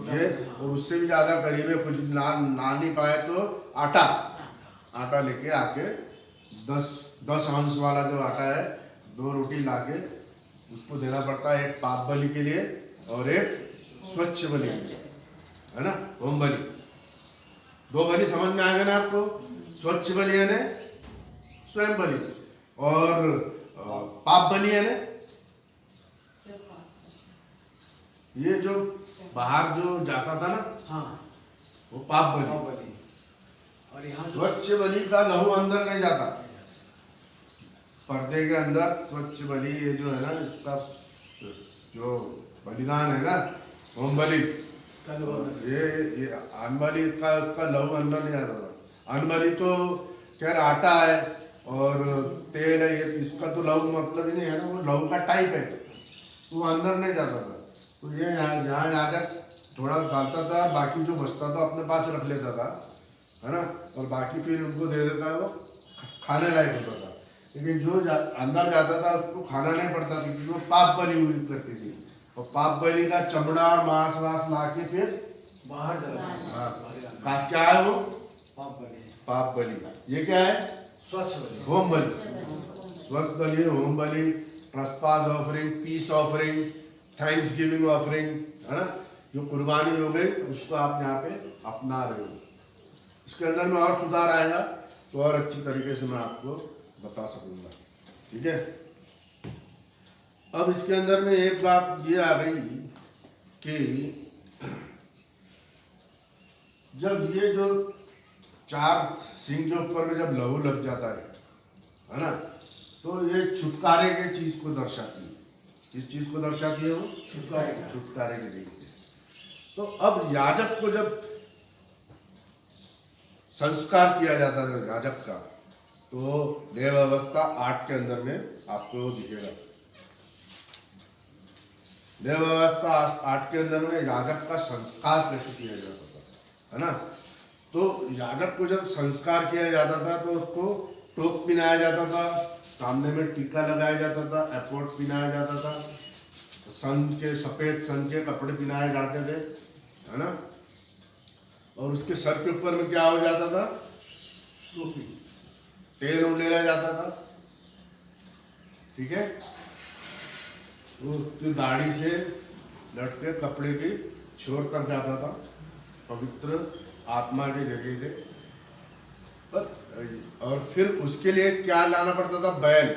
ये, और उससे भी ज़्यादा करीब है, कुछ ना नहीं पाए तो आटा लेके आके 10 अंश वाला जो आटा है, 2 रोटी लाके उसको देना पड़ता है। एक पाप बलि के लिए और एक स्वच्छ बलि के लिए, है ना, होम बलि। 2 बलि समझ में आ गया ना आपको? स्वच्छ बलि है ना स्वयं बलि, और पाप बलि है ना ये जो बाहर जो जाता था ना,
हाँ,
वो पाप बलि।
बाहुबली। और यहाँ जो
स्वच्छ बलि का लहू अंदर नहीं जाता, पर्दे के अंदर स्वच्छ बलि ये जो है ना, इसका जो बलिदान है ना, होम बलि,
इसका लोग
ये अन्न बलि का उसका लहू अंदर नहीं जाता था। अन्न बलि तो खैर आटा है और तेल है, ये इसका तो लहू मतलब ही नहीं है ना, वो लहू का टाइप है, तो वो अंदर नहीं जाता था। तो ये यहाँ याजक थोड़ा डालता था, बाकी जो बचता था अपने पास रख लेता था, है ना, और बाकी फिर उनको दे देता है, वो खाने लायक होता था। लेकिन जो अंदर जाता था उसको खाना नहीं पड़ता था, क्योंकि वो पाप बलि हुई करती थी। और पाप बलि का चमड़ा और मांस वास ला के फिर
बाहर चला
हाँ, क्या है वो?
बाहुबली।
पाप बलि। ये क्या है?
स्वच्छ बलि।
होम बलि। स्वच्छ बलि, होम बलि, trespass offering, peace offering, thanksgiving offering, है ना, जो कुर्बानी हो गई उसको आप यहाँ पे अपना रहे हो। इसके अंदर में और सुधार आएगा तो और अच्छी तरीके से मैं आपको बता सकूंगा, ठीक है। अब इसके अंदर में एक बात ये आ गई कि जब ये जो 4 सिंह के ऊपर में जब लहू लग जाता है ना, तो ये छुटकारे के चीज को दर्शाती है। किस चीज को दर्शाती है वो? छुटकारे के लिए। तो अब याजक को जब संस्कार किया जाता है याजक का, तो देव अवस्था 8 के अंदर में आपको वो दिखेगा। देव अवस्था 8 के अंदर में याजक का संस्कार कैसे किया जाता था, है ना। तो याजक को जब संस्कार किया जाता था तो उसको टोप पहनाया जाता था, सामने में टीका लगाया जाता था, एपोर्ट पहनाया जाता था, सफेद सन के कपड़े पहनाए जाते थे, है ना। और उसके सर के ऊपर में क्या हो जाता था? टोपी, तेल उड़ेला जाता था, ठीक है। उसकी दाढ़ी से लटके कपड़े की छोर तक जाता था, पवित्र आत्मा के जरिए से। और फिर उसके लिए क्या लाना पड़ता था? बैल।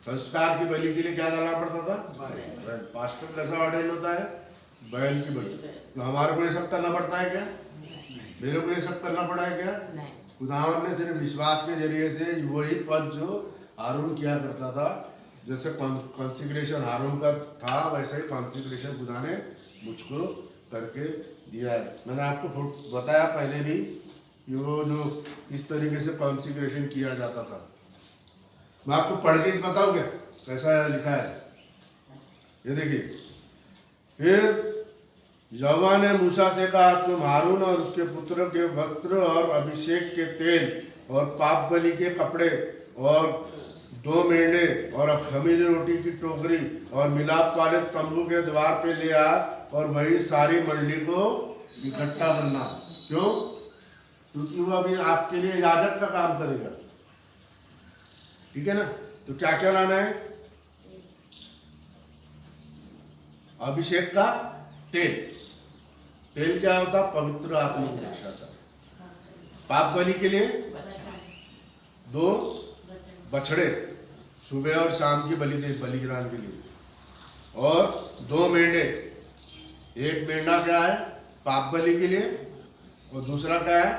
संस्कार की बलि के लिए क्या लाना पड़ता था? बैल। पास्टर कैसा ऑर्डर होता है? बैल की बलि। तो हमारे को ये सब करना पड़ता है क्या? मेरे को ये सब करना पड़ा है क्या? खुदावन ने सिर्फ विश्वास के जरिए से वही पद जो हारून किया करता था, जैसे कॉन्सिग्रेशन हारून का था, वैसे ही कॉन्सिग्रेशन खुदा ने मुझको करके दिया है। मैंने आपको बताया पहले भी कि वो जो इस तरीके से कॉन्सिग्रेशन किया जाता था। मैं आपको पढ़ के बताऊँ क्या कैसा लिखा है? ये देखिए, फिर यहोवा ने मूसा से कहा, तुम हारून और उसके पुत्र के वस्त्र और अभिषेक के तेल और पाप बलि के कपड़े और 2 मेंढे और खमीरी रोटी की टोकरी और मिलाप वाले तंबू के द्वार पे ले आ, और वही सारी मंडली को इकट्ठा करना। क्यों? क्योंकि वो अभी आपके लिए याजक का काम करेगा, ठीक है ना। तो क्या क्या लाना है? अभिषेक का तेल। तेल क्या होता? पवित्र आत्मा को दर्शाता। पाप बलि के लिए 2 बछड़े, सुबह और शाम की बलिदान के लिए, और 2 मेंढे। एक मेंढा क्या है? पाप बलि के लिए, और दूसरा क्या है?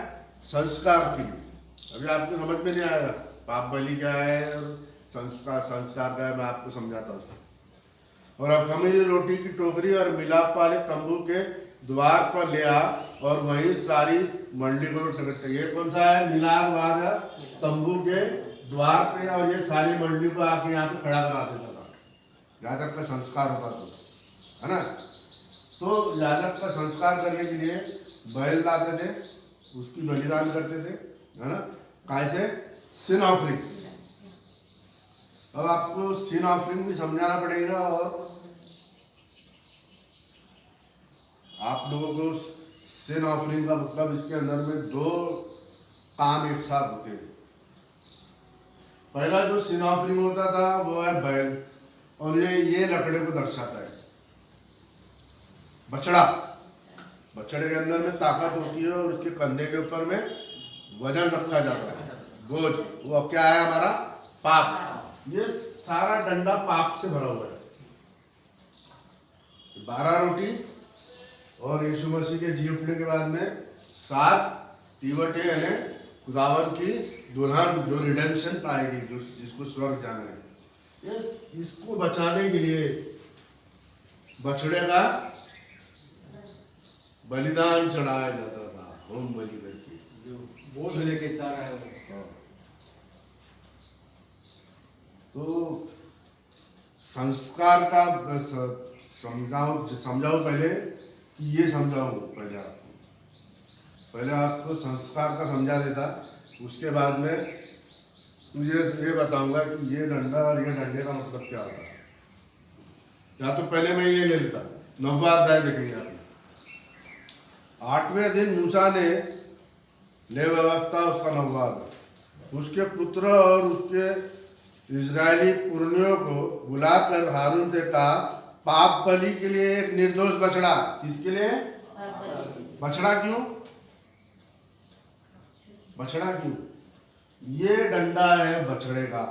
संस्कार के लिए। अभी आपको समझ में नहीं आएगा पाप बलि क्या है और संस्कार क्या है, मैं आपको समझाता हूँ। और अब खमीरी रोटी की टोकरी और मिलाप वाले तंबू के द्वार पर ले आ, और वहीं सारी मंडली को इकट्ठा। ये कौन सा है? मिलाप वाला तंबू के द्वार पे, और ये सारी मंडली को आके यहाँ पे खड़ा करा देता था। याजक का संस्कार होता था, है ना। तो याजक का संस्कार करने के लिए बैल लाते थे, उसकी बलिदान करते थे, है ना। कैसे? सिन ऑफरिंग। अब आपको सिन ऑफरिंग भी समझाना पड़ेगा और आप लोगों को सिन ऑफरिंग का मतलब इसके अंदर में दो काम एक साथ होते हैं। पहला जो सिन ऑफरिंग होता था वो है बैल, और ये लकड़े को दर्शाता है। बछड़ा, बछड़े के अंदर में ताकत होती है और उसके कंधे के ऊपर में वजन रखा जाता है, बोझ। वो अब क्या है हमारा? पाप। ये सारा डंडा पाप से भरा हुआ है। 12 रोटी और यीशु मसीह के जी उठने के बाद में 7 तीवटे, यानी खुदावन की दुल्हन जो रिडेम्पशन पाएगी, जो जिसको स्वर्ग जाना है, इसको बचाने के लिए बछड़े का बलिदान चढ़ाया जाता था, होम बलि करके।
जो बोझ लेके जा रहा है वो।
तो संस्कार का समझाओ पहले कि ये समझाऊं पहले आपको संस्कार का समझा देता, उसके बाद में मुझे ये बताऊंगा कि ये डंडा और ये डंडे का मतलब क्या होता है। या तो पहले मैं ये ले लेता, 9वां अध्याय देखेंगे आप। 8वें दिन मूसा ने ले व्यवस्था, उसका 9वां अध्याय, उसके पुत्र और उसके इजरायली पुरनियों को बुलाकर हारून से कहा, पाप बलि के लिए एक निर्दोष बछड़ा। किसके लिए? बछड़ा क्यों? बछड़ा क्यों? ये डंडा है बछड़े का,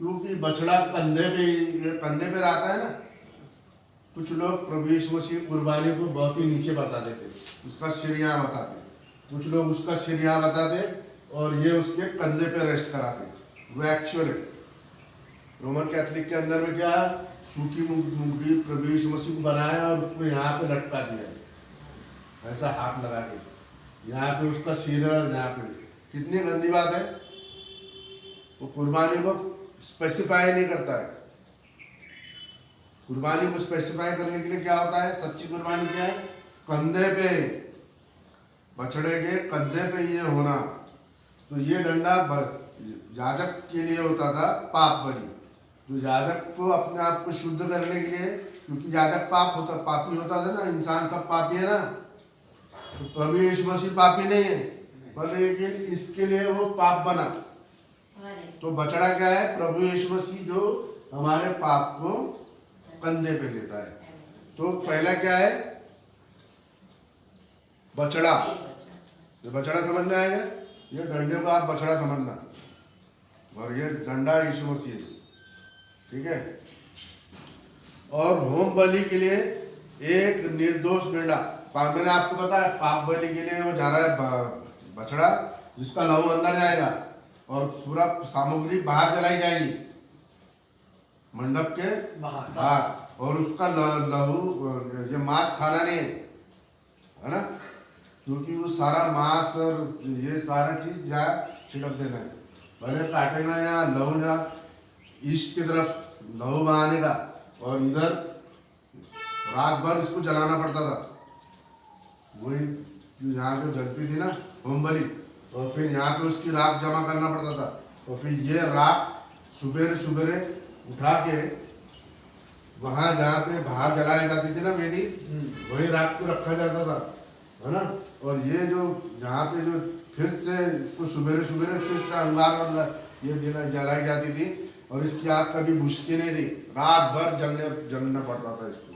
क्योंकि बछड़ा कंधे पे रहता है ना। कुछ लोग प्रभु यीशु मसीह कुर्बानी को बहुत ही नीचे बता देते, उसका सिर यहाँ बताते, कुछ लोग उसका सिर यहाँ बताते और ये उसके कंधे पे रेस्ट कराते। वो एक्चुअल है। रोमन कैथलिक के अंदर में क्या है, सूखी मुंगरी प्रभु यीशु मसीह को बनाया और उसको यहाँ पे लटका दिया, ऐसा हाथ लगा के, यहाँ पे उसका सिर और यहाँ पे। कितनी गंदी बात है। वो कुर्बानी को स्पेसिफाई नहीं करता है। कुर्बानी को स्पेसिफाई करने के लिए क्या होता है? सच्ची कुर्बानी क्या है? कंधे पे, बछड़े के कंधे पे ये होना। तो ये डंडा याजक के लिए होता था, पाप बलि। जो याजक को अपने आप को शुद्ध करने के लिए, क्योंकि याजक पापी होता था ना, इंसान सब पापी है ना। तो प्रभु यीशु मसीह पापी नहीं है, पर लेकिन इसके लिए वो पाप बना। तो बछड़ा क्या है? प्रभु यीशु मसीह जो हमारे पाप को कंधे पे लेता है। तो पहला क्या है? बछड़ा। ये बछड़ा समझ में आएगा। ये डंडे को आप बछड़ा समझना, और ये डंडा यीशु मसीह है, ठीक है। और होम बलि के लिए एक निर्दोष मेंढा। मैंने आपको बताया पाप बलि के लिए वो जा रहा है बछड़ा, जिसका लहू अंदर जाएगा और पूरा सामग्री बाहर जलाई जाएगी, मंडप के बाहर। और उसका लहू, ये मांस खाना नहीं है ना, क्योंकि वो सारा मांस और ये सारा चीज यहाँ छिड़क देना है। भले काटेगा यहाँ लहू, यहाँ ईस्ट की तरफ लहू बहाने का, और इधर रात भर इसको जलाना पड़ता था। वही जो यहाँ जो जलती थी ना होम बलि, और फिर यहाँ पे उसकी राख जमा करना पड़ता था, और फिर ये राख सुबेरे सुबेरे उठा के वहाँ जहाँ पे बाहर जलाई जाती थी ना वेदी, वही राख को रखा जाता था, है ना। और ये जो जहाँ पे जो फिर से इसको सुबेरे सुबेरे फिर से अंगार और ये दिन जलाई जाती थी, और इसकी आग कभी बुझती नहीं थी, रात भर जलना पड़ता था, इसको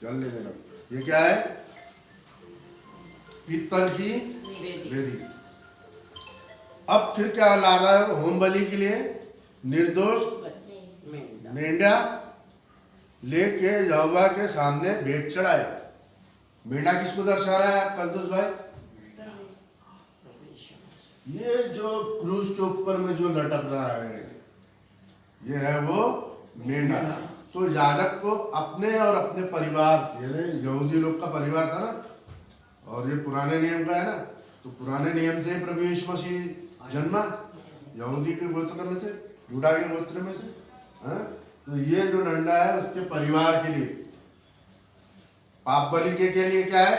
जलने देना। ये क्या है? पीतल की वेदी। अब फिर क्या ला रहा है होम बलि के लिए? निर्दोष मेंढा लेके यहोवा के सामने भेंट चढ़ाए। मेंढा किसको दर्शा रहा है कलदुस भाई? ये जो क्रूस के ऊपर में जो लटक रहा है, ये है वो मेंढा। तो याजक को अपने और अपने परिवार, यानी यहूदी लोग का परिवार था ना, और ये पुराने नियम का है ना, तो पुराने नियम से प्रभु यीशु मसीह जन्मा, यहूदी के गोत्र में से, जूडा के गोत्र में से, है। तो ये जो डंडा है उसके परिवार के लिए। पाप बलि के लिए क्या है?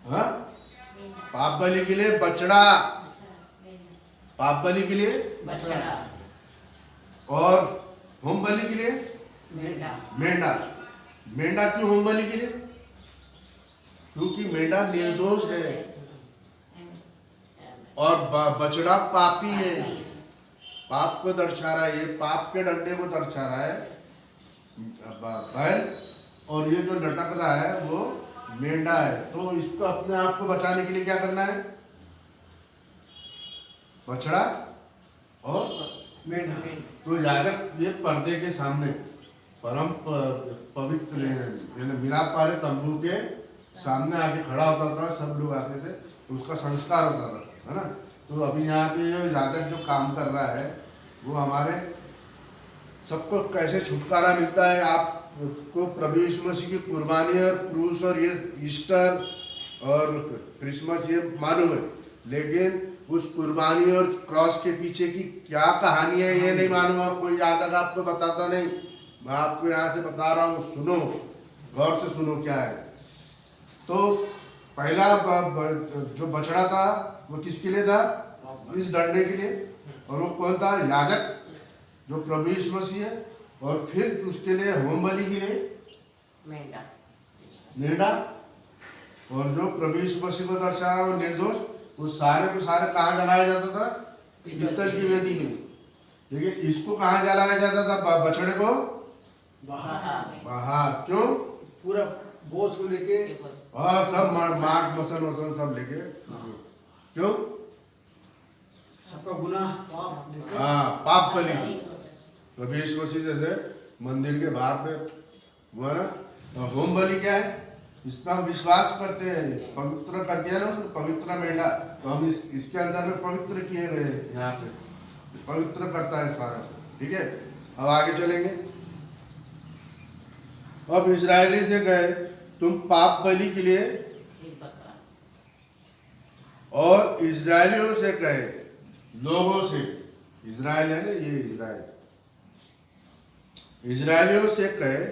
हाँ, पाप बलि के लिए बछड़ा, पाप बलि के लिए
बछड़ा,
और होम बलि के लिए
मेंढा,
मेंढा। मेंढा क्यों होम बलि के लिए? क्योंकि मेंढा निर्दोष है और बछड़ा पापी है, पाप को दर्शा रहा है, ये पाप के डंडे को दर्शा रहा है बैल, और ये जो लटक रहा है वो मेंढा है। तो इसको अपने आप को बचाने के लिए क्या करना है? बछड़ा और
मेंढा।
तो याजक ये पर्दे के सामने परम पवित्र यानी मिलाप वाले तंबू के सामने आके खड़ा होता था, सब लोग आते थे, उसका संस्कार होता था, है ना। तो अभी यहाँ पे जो याजक जो काम कर रहा है वो हमारे सबको कैसे छुटकारा मिलता है। आपको प्रभु यीशु मसीह की कुर्बानी और क्रूस और ये ईस्टर और क्रिसमस ये मालूम है, लेकिन उस कुर्बानी और क्रॉस के पीछे की क्या कहानी है ये नहीं मालूम है। कोई याजक आपको बताता नहीं, मैं आपको यहाँ से बता रहा हूँ, सुनो, गौर से सुनो क्या है। तो पहला जो बछड़ा था वो किसके लिए था? इस डंडे के लिए। और वो कौन था? याजक जो प्रभु यीशु मसीह है। और फिर उसके लिए होम बलि के लिए
मेंढा,
मेंढा। और जो प्रभु यीशु मसीह को दर्शा रहा वो निर्दोष, वो सारे को सारे कहाँ जलाया जाता था? पीतल की वेदी में। लेकिन इसको कहाँ जलाया जाता था? बछड़े को
बाहर
बाहर। क्यों?
पूरा बोझ को लेके
और सब माट मसन वसन सब लेके। क्यों?
सबका गुनाह पाप लेके
हाँ, पाप बलि थी। प्रभु यीशु मसीह जैसे मंदिर के बाहर पे हुआ ना। और होम बलि क्या है? इस पर हम विश्वास करते हैं, पवित्र कर दिया ना उसने, पवित्र मेंढा। तो हम इसके अंदर में पवित्र किए गए हैं, यहाँ पे पवित्र करता है सारा। ठीक है, अब आगे चलेंगे। अब इजरायली से कहे तुम पाप बलि के लिए,
एक बकरा,
और इजरायलियों से कहे, लोगों से, इजराइल है ना ये इजराइल, इजरायलियों से कहे